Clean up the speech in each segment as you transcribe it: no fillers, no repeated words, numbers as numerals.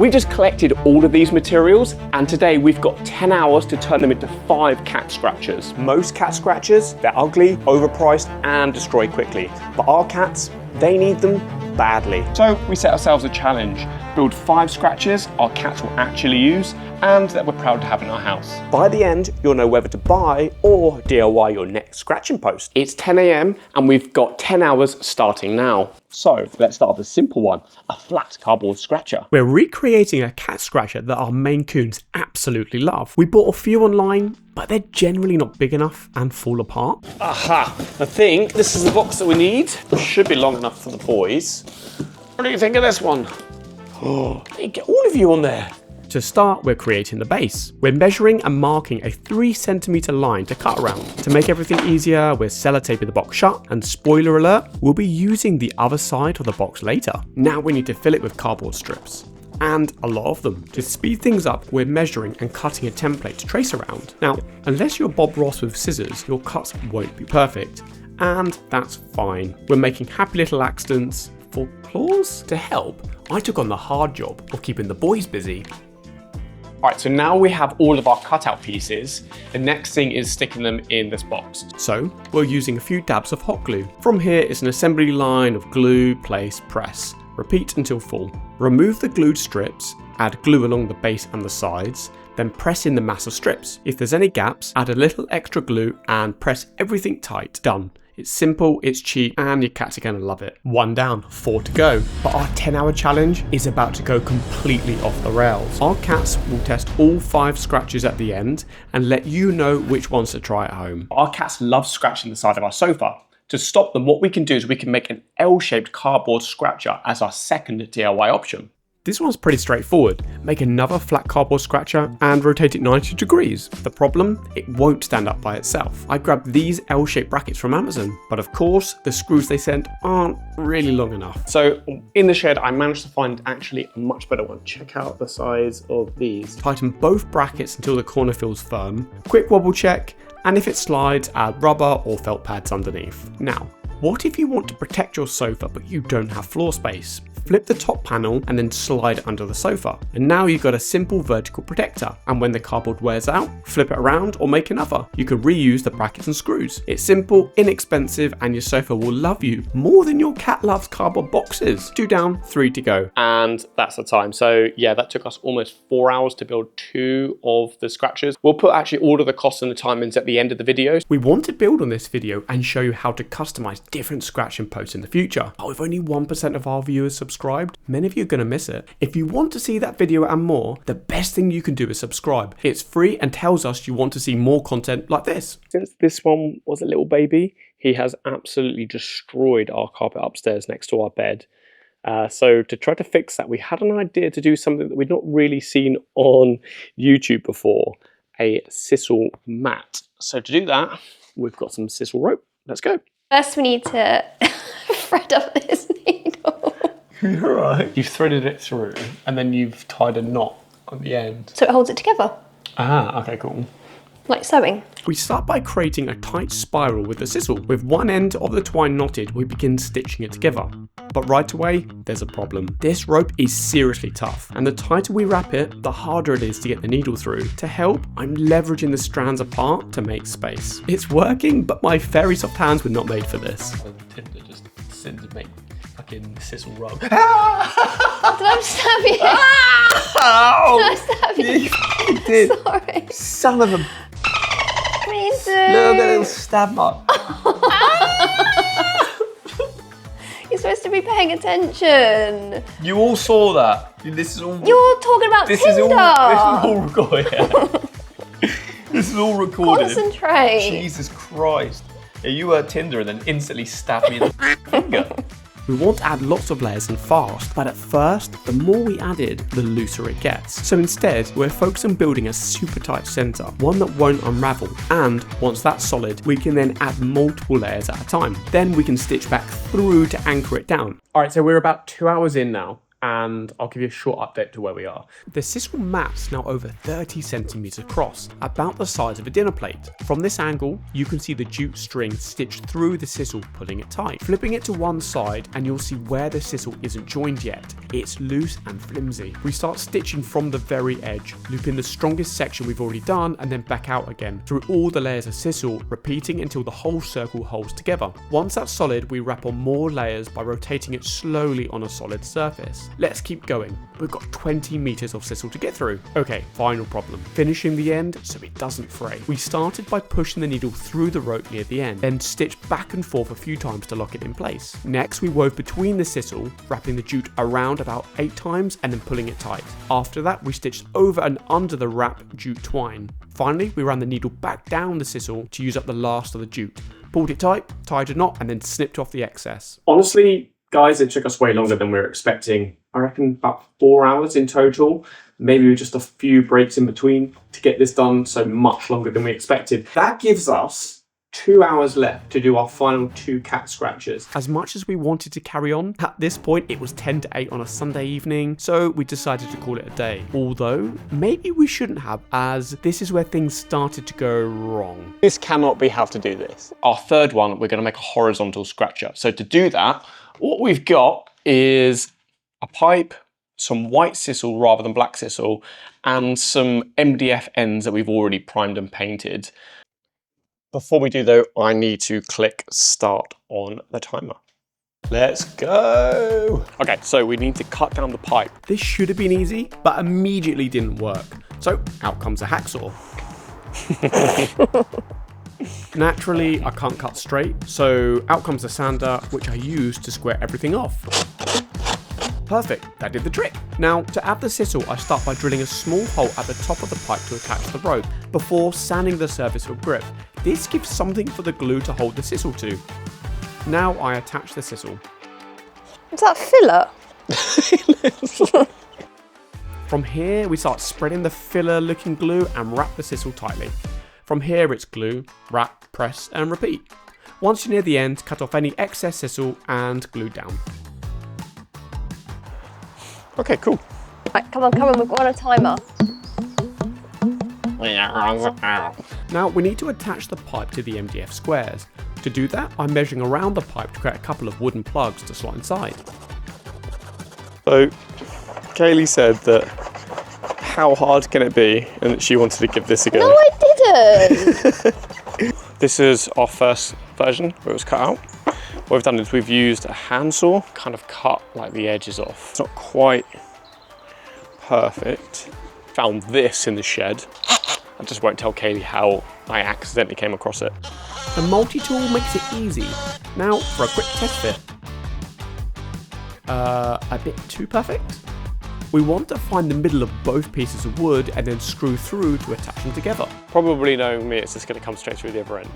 We just collected all of these materials, and today we've got 10 hours to turn them into 5 cat scratchers. Most cat scratchers, they're ugly, overpriced, and destroy quickly. But our cats, they need them badly. So we set ourselves a challenge. Build 5 scratchers our cats will actually use and that we're proud to have in our house. By the end, you'll know whether to buy or DIY your next scratching post. It's 10 AM and we've got 10 hours starting now. So let's start with a simple one, a flat cardboard scratcher. We're recreating a cat scratcher that our Maine Coons absolutely love. We bought a few online, but they're generally not big enough and fall apart. Aha, I think this is the box that we need. Should be long enough for the boys. What do you think of this one? Oh, get all of you on there. To start, we're creating the base. We're measuring and marking a 3cm line to cut around. To make everything easier, we're sellotaping the box shut, and spoiler alert, we'll be using the other side of the box later. Now we need to fill it with cardboard strips, and a lot of them. To speed things up, we're measuring and cutting a template to trace around. Now, unless you're Bob Ross with scissors, your cuts won't be perfect, and that's fine. We're making happy little accidents. For claws to help, I took on the hard job of keeping the boys busy. Alright, so now we have all of our cutout pieces. The next thing is sticking them in this box. So we're using a few dabs of hot glue. From here is an assembly line of glue, place, press. Repeat until full. Remove the glued strips, add glue along the base and the sides, then press in the mass of strips. If there's any gaps, add a little extra glue and press everything tight. Done. It's simple, it's cheap, and your cats are going to love it. 1 down, 4 to go. But our 10-hour challenge is about to go completely off the rails. Our cats will test all 5 scratches at the end and let you know which ones to try at home. Our cats love scratching the side of our sofa. To stop them, what we can do is we can make an L-shaped cardboard scratcher as our second DIY option. This one's pretty straightforward. Make another flat cardboard scratcher and rotate it 90 degrees. The problem? It won't stand up by itself. I grabbed these L-shaped brackets from Amazon, but of course, the screws they sent aren't really long enough. So in the shed, I managed to find actually a much better one. Check out the size of these. Tighten both brackets until the corner feels firm. Quick wobble check, and if it slides, add rubber or felt pads underneath. Now, what if you want to protect your sofa but you don't have floor space? Flip the top panel and then slide under the sofa. And now you've got a simple vertical protector. And when the cardboard wears out, flip it around or make another. You can reuse the brackets and screws. It's simple, inexpensive, and your sofa will love you more than your cat loves cardboard boxes. 2 down, 3 to go. And that's the time. So yeah, that took us almost 4 hours to build 2 of the scratchers. We'll put actually all of the costs and the timings at the end of the video. We want to build on this video and show you how to customize different scratching posts in the future. But with only 1% of our viewers subscribed, many of you are going to miss it. If you want to see that video and more, the best thing you can do is subscribe. It's free and tells us you want to see more content like this. Since this one was a little baby, he has absolutely destroyed our carpet upstairs next to our bed. So to try to fix that, we had an idea to do something that we'd not really seen on YouTube before, a Sisal mat. So to do that, we've got some Sisal rope. Let's go. First we need to thread up this needle. You're right. You've threaded it through and then you've tied a knot on the end. So it holds it together. Ah, okay, cool. Like sewing. We start by creating a tight spiral with the sisal. With one end of the twine knotted, we begin stitching it together. But right away, there's a problem. This rope is seriously tough, and the tighter we wrap it, the harder it is to get the needle through. To help, I'm leveraging the strands apart to make space. It's working, but my very soft hands were not made for this. Tinder just sends to make fucking Sisal rope. Did I stab you? Ow! Did I stab you? You did. Sorry. Son of a... Please do. Look at that little stab mark. You're supposed to be paying attention. You all saw that. This is all... You're talking about this Tinder. This is all recorded. This is all recorded. Concentrate. Jesus Christ. Yeah, you heard Tinder and then instantly stabbed me in the finger. We want to add lots of layers and fast, but at first, the more we added, the looser it gets. So instead, we're focused on building a super tight center, one that won't unravel. And once that's solid, we can then add multiple layers at a time. Then we can stitch back through to anchor it down. All right, so we're about 2 hours in now, and I'll give you a short update to where we are. The Sisal mat's now over 30 centimeters across, about the size of a dinner plate. From this angle, you can see the jute string stitched through the Sisal, pulling it tight. Flipping it to one side and you'll see where the Sisal isn't joined yet. It's loose and flimsy. We start stitching from the very edge, looping the strongest section we've already done and then back out again through all the layers of Sisal, repeating until the whole circle holds together. Once that's solid, we wrap on more layers by rotating it slowly on a solid surface. Let's keep going. We've got 20 meters of Sisal to get through. Okay, final problem. Finishing the end so it doesn't fray. We started by pushing the needle through the rope near the end, then stitched back and forth a few times to lock it in place. Next, we wove between the Sisal, wrapping the jute around about 8 times and then pulling it tight. After that, we stitched over and under the wrap jute twine. Finally, we ran the needle back down the Sisal to use up the last of the jute. Pulled it tight, tied a knot, and then snipped off the excess. Honestly, guys, it took us way longer than we were expecting. I reckon about 4 hours in total. Maybe with just a few breaks in between to get this done, so much longer than we expected. That gives us 2 hours left to do our final 2 cat scratches. As much as we wanted to carry on, at this point it was 10 to 8 on a Sunday evening, so we decided to call it a day. Although, maybe we shouldn't have, as this is where things started to go wrong. This cannot be how to do this. Our third one, we're going to make a horizontal scratcher. So to do that, what we've got is a pipe, some white Sisal rather than black Sisal, and some MDF ends that we've already primed and painted. Before we do though, I need to click start on the timer. Let's go. Okay, so we need to cut down the pipe. This should have been easy, but immediately didn't work. So out comes a hacksaw. Naturally, I can't cut straight, so out comes the sander, which I use to square everything off. Perfect, that did the trick. Now, to add the Sisal, I start by drilling a small hole at the top of the pipe to attach the rope, before sanding the surface with grip. This gives something for the glue to hold the Sisal to. Now I attach the Sisal. Is that filler? From here, we start spreading the filler looking glue and wrap the Sisal tightly. From here, it's glue, wrap, press, and repeat. Once you're near the end, cut off any excess Sisal and glue down. Okay, cool. Right, come on, we've got a timer. Now we need to attach the pipe to the MDF squares. To do that, I'm measuring around the pipe to create a couple of wooden plugs to slot inside. So, Kaylee said that how hard can it be, and that she wanted to give this a go. No, I didn't. This is our first version where it was cut out. What we've done is we've used a handsaw, kind of cut like the edges off. It's not quite perfect. Found this in the shed. I just won't tell Kaylee how I accidentally came across it. The multi-tool makes it easy. Now for a quick test fit. A bit too perfect? We want to find the middle of both pieces of wood and then screw through to attach them together. Probably knowing me, it's just going to come straight through the other end.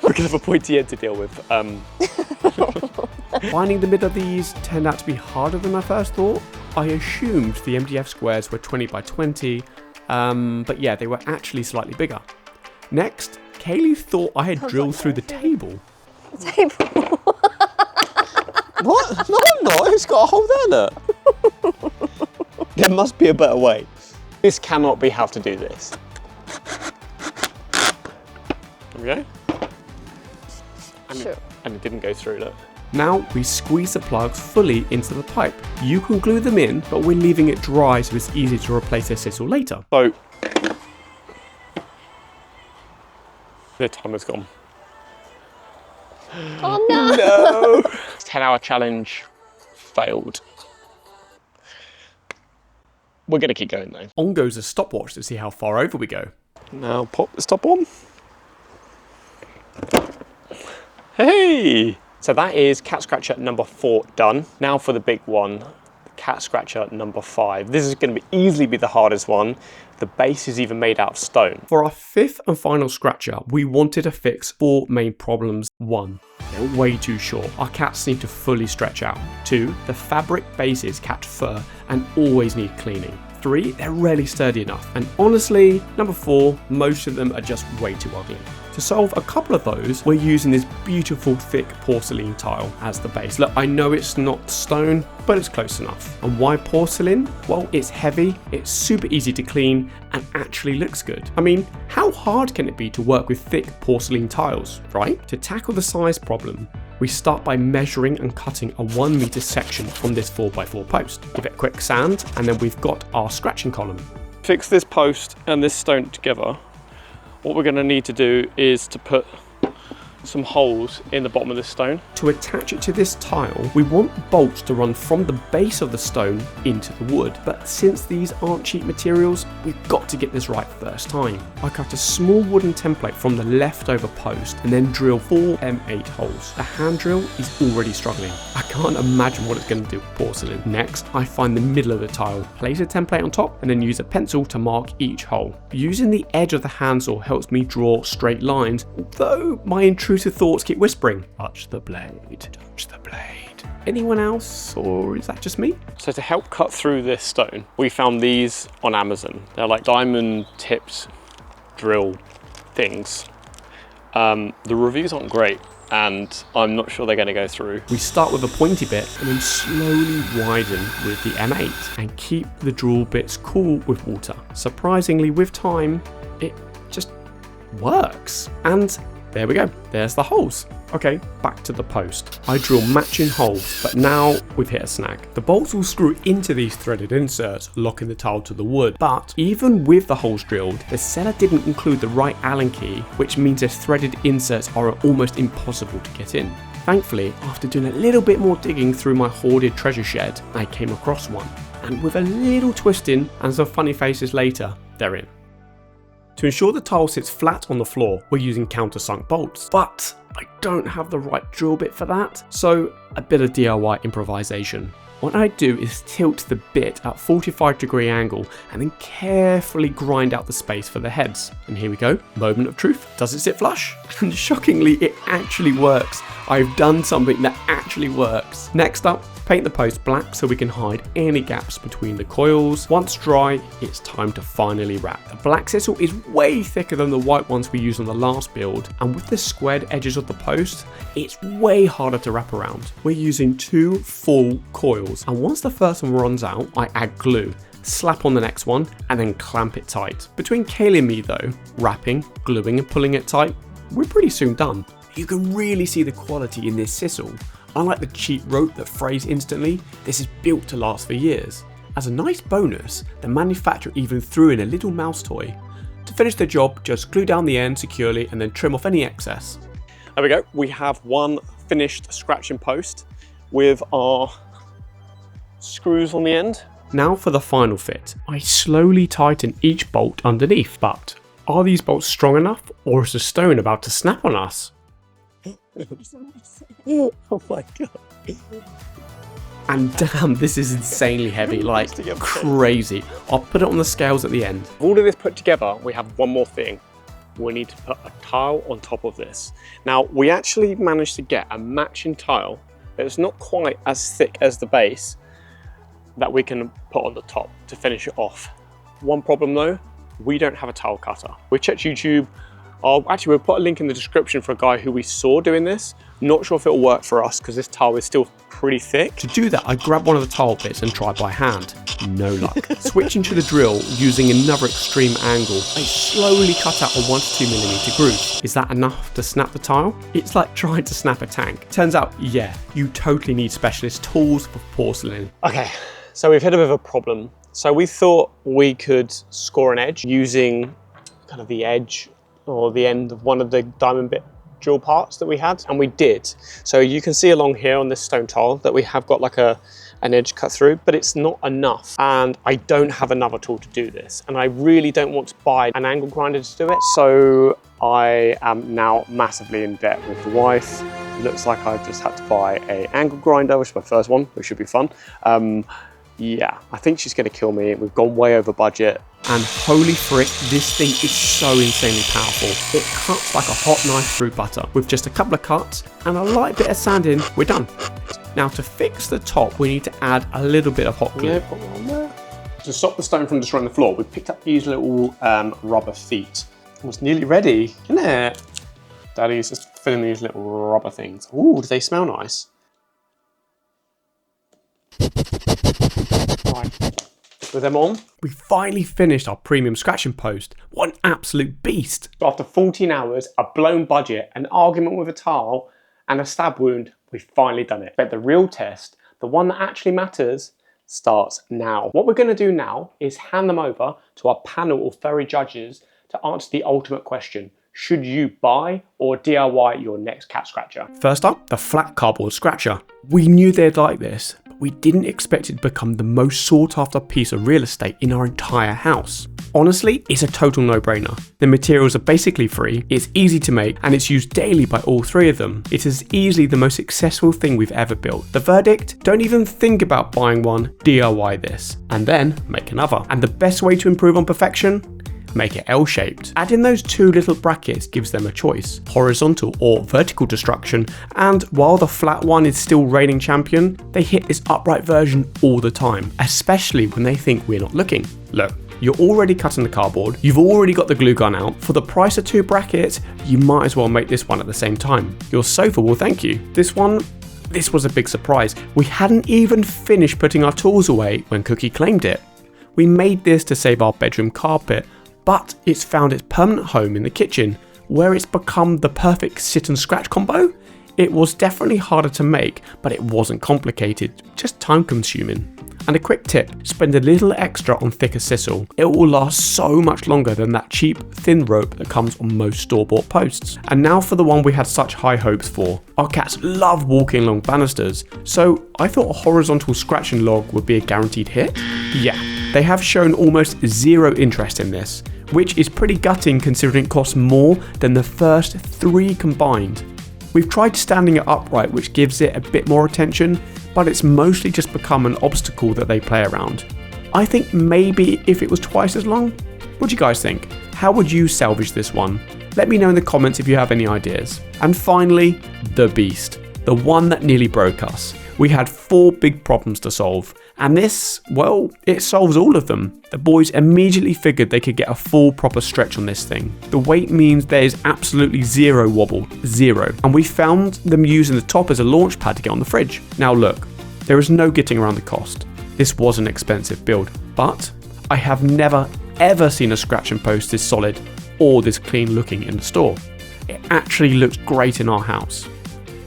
Because of a pointy end to deal with. Finding the middle of these turned out to be harder than I first thought. I assumed the MDF squares were 20 by 20, but yeah, they were actually slightly bigger. Next, Kaylee thought I had drilled through the table. Table. What? No, I'm not. It's got a hole there, look. There must be a better way. This cannot be how to do this. There we go. And it didn't go through, look. Now we squeeze the plugs fully into the pipe. You can glue them in, but we're leaving it dry so it's easy to replace their Sisal later. So, the timer's gone. Oh no! No! 10-hour challenge failed. We're going to keep going though. On goes a stopwatch to see how far over we go. Now pop the stop on. Hey! So that is cat scratcher number 4 done. Now for the big one, cat scratcher number 5. This is going to easily be the hardest one. The base is even made out of stone. For our 5th and final scratcher, we wanted to fix 4 main problems. 1, they're way too short. Our cats need to fully stretch out. 2, the fabric bases catch fur and always need cleaning. 3, they're rarely sturdy enough. And honestly, number 4, most of them are just way too ugly. To solve a couple of those, we're using this beautiful thick porcelain tile as the base. Look, I know it's not stone, but it's close enough. And why porcelain? Well, it's heavy, it's super easy to clean, and actually looks good. I mean, how hard can it be to work with thick porcelain tiles, right? To tackle the size problem, we start by measuring and cutting a 1 meter section from this 4x4 post. Give it a quick sand, and then we've got our scratching column. Fix this post and this stone together. What we're going to need to do is to put some holes in the bottom of this stone. To attach it to this tile, we want bolts to run from the base of the stone into the wood. But since these aren't cheap materials, we've got to get this right first time. I cut a small wooden template from the leftover post and then drill 4 M8 holes. The hand drill is already struggling. I can't imagine what it's going to do with porcelain. Next, I find the middle of the tile, place a template on top, and then use a pencil to mark each hole. Using the edge of the handsaw helps me draw straight lines, although my intrusive thoughts keep whispering, touch the blade, touch the blade. Anyone else, or is that just me? So to help cut through this stone, we found these on Amazon. They're like diamond tipped drill things. The reviews aren't great, and I'm not sure they're going to go through. We start with a pointy bit and then slowly widen with the M8 and keep the drill bits cool with water. Surprisingly, with time, it just works. And there we go, there's the holes. Okay, back to the post. I drill matching holes, but now we've hit a snag. The bolts will screw into these threaded inserts, locking the tile to the wood. But even with the holes drilled, the seller didn't include the right Allen key, which means the threaded inserts are almost impossible to get in. Thankfully, after doing a little bit more digging through my hoarded treasure shed, I came across one. And with a little twisting and some funny faces later, they're in. To ensure the tile sits flat on the floor, we're using countersunk bolts, but I don't have the right drill bit for that, so a bit of DIY improvisation. What I do is tilt the bit at 45-degree angle and then carefully grind out the space for the heads. And here we go, moment of truth. Does it sit flush? And shockingly, it actually works. I've done something that actually works. Next up, paint the post black so we can hide any gaps between the coils. Once dry, it's time to finally wrap. The black sisal is way thicker than the white ones we used on the last build, and with the squared edges of the post, it's way harder to wrap around. We're using 2 full coils, and once the first one runs out, I add glue, slap on the next one, and then clamp it tight. Between Kaylee and me though, wrapping, gluing and pulling it tight, we're pretty soon done. You can really see the quality in this sisal. Unlike the cheap rope that frays instantly, this is built to last for years. As a nice bonus, the manufacturer even threw in a little mouse toy. To finish the job, just glue down the end securely and then trim off any excess. There we go, we have one finished scratching post with our screws on the end. Now for the final fit. I slowly tighten each bolt underneath, but are these bolts strong enough, or is the stone about to snap on us? Oh my god. And damn, this is insanely heavy, like crazy. I'll put it on the scales at the end. With all of this put together, we have one more thing. We need to put a tile on top of this. Now, we actually managed to get a matching tile that's not quite as thick as the base that we can put on the top to finish it off. One problem though, we don't have a tile cutter. We checked YouTube. Actually, we'll put a link in the description for a guy who we saw doing this. Not sure if it'll work for us because this tile is still pretty thick. To do that, I grab one of the tile bits and try by hand. No luck. Switching to the drill using another extreme angle, I slowly cut out a 1 to 2 millimeter groove. Is that enough to snap the tile? It's like trying to snap a tank. Turns out, yeah, you totally need specialist tools for porcelain. Okay, so we've hit a bit of a problem. So we thought we could score an edge using kind of the edge or the end of one of the diamond bit drill parts that we had, and we did. So you can see along here on this stone tile that we have got like an edge cut through, but it's not enough, and I don't have another tool to do this, and I really don't want to buy an angle grinder to do it. So I am now massively in debt with the wife. It looks like I've just had to buy an angle grinder, which is my first one, which should be fun. Yeah, I think she's gonna kill me. We've gone way over budget. And holy frick, this thing is so insanely powerful. It cuts like a hot knife through butter. With just a couple of cuts and a light bit of sanding, we're done. Now to fix the top, we need to add a little bit of hot glue. Yeah, put it on there. to stop the stone from destroying the floor, we picked up these little rubber feet. Almost nearly ready, isn't it? Daddy's just filling these little rubber things. Ooh, do they smell nice? Right, with them on. We finally finished our premium scratching post. What an absolute beast. After 14 hours, a blown budget, an argument with a tile, and a stab wound, we've finally done it. But the real test, the one that actually matters, starts now. What we're going to do now is hand them over to our panel of furry judges to answer the ultimate question. Should you buy or DIY your next cat scratcher? First up, the flat cardboard scratcher. We knew they'd like this, but we didn't expect it to become the most sought after piece of real estate in our entire house. Honestly, it's a total no-brainer. The materials are basically free, it's easy to make, and it's used daily by all three of them. It is easily the most successful thing we've ever built. The verdict? Don't even think about buying one, DIY this, and then make another. And the best way to improve on perfection? Make it L-shaped. Adding those two little brackets gives them a choice, horizontal or vertical destruction, and while the flat one is still reigning champion, they hit this upright version all the time, especially when they think we're not looking. Look, you're already cutting the cardboard, you've already got the glue gun out, for the price of two brackets, you might as well make this one at the same time. Your sofa will thank you. This was a big surprise. We hadn't even finished putting our tools away when Cookie claimed it. We made this to save our bedroom carpet, but it's found its permanent home in the kitchen, where it's become the perfect sit and scratch combo. It was definitely harder to make, but it wasn't complicated, just time consuming. And a quick tip, spend a little extra on thicker sisal. It will last so much longer than that cheap, thin rope that comes on most store-bought posts. And now for the one we had such high hopes for. Our cats love walking along banisters, so I thought a horizontal scratching log would be a guaranteed hit. Yeah, they have shown almost zero interest in this, which is pretty gutting considering it costs more than the first three combined. We've tried standing it upright, which gives it a bit more attention, but it's mostly just become an obstacle that they play around. I think maybe if it was twice as long? What do you guys think? How would you salvage this one? Let me know in the comments if you have any ideas. And finally, the beast. The one that nearly broke us. We had 4 big problems to solve, and this, well, it solves all of them. The boys immediately figured they could get a full proper stretch on this thing. The weight means there is absolutely zero wobble, zero, and we found them using the top as a launch pad to get on the fridge. Now look, there is no getting around the cost. This was an expensive build, but I have never ever seen a scratch and post this solid or this clean looking in the store. It actually looks great in our house.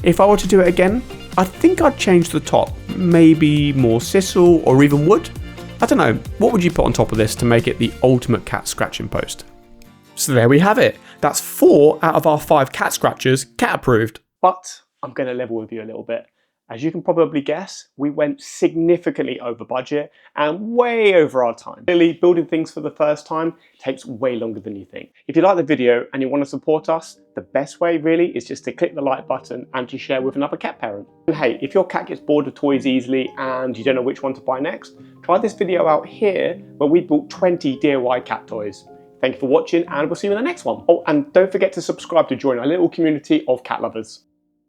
If I were to do it again, I think I'd change the top, maybe more sisal or even wood. I don't know, what would you put on top of this to make it the ultimate cat scratching post? So there we have it. That's 4 out of our 5 cat scratchers cat approved. But I'm going to level with you a little bit. As you can probably guess, we went significantly over budget and way over our time. Clearly, building things for the first time takes way longer than you think. If you like the video and you want to support us, the best way really is just to click the like button and to share with another cat parent. And hey, if your cat gets bored of toys easily and you don't know which one to buy next, try this video out here where we built 20 DIY cat toys. Thank you for watching and we'll see you in the next one. Oh, and don't forget to subscribe to join our little community of cat lovers.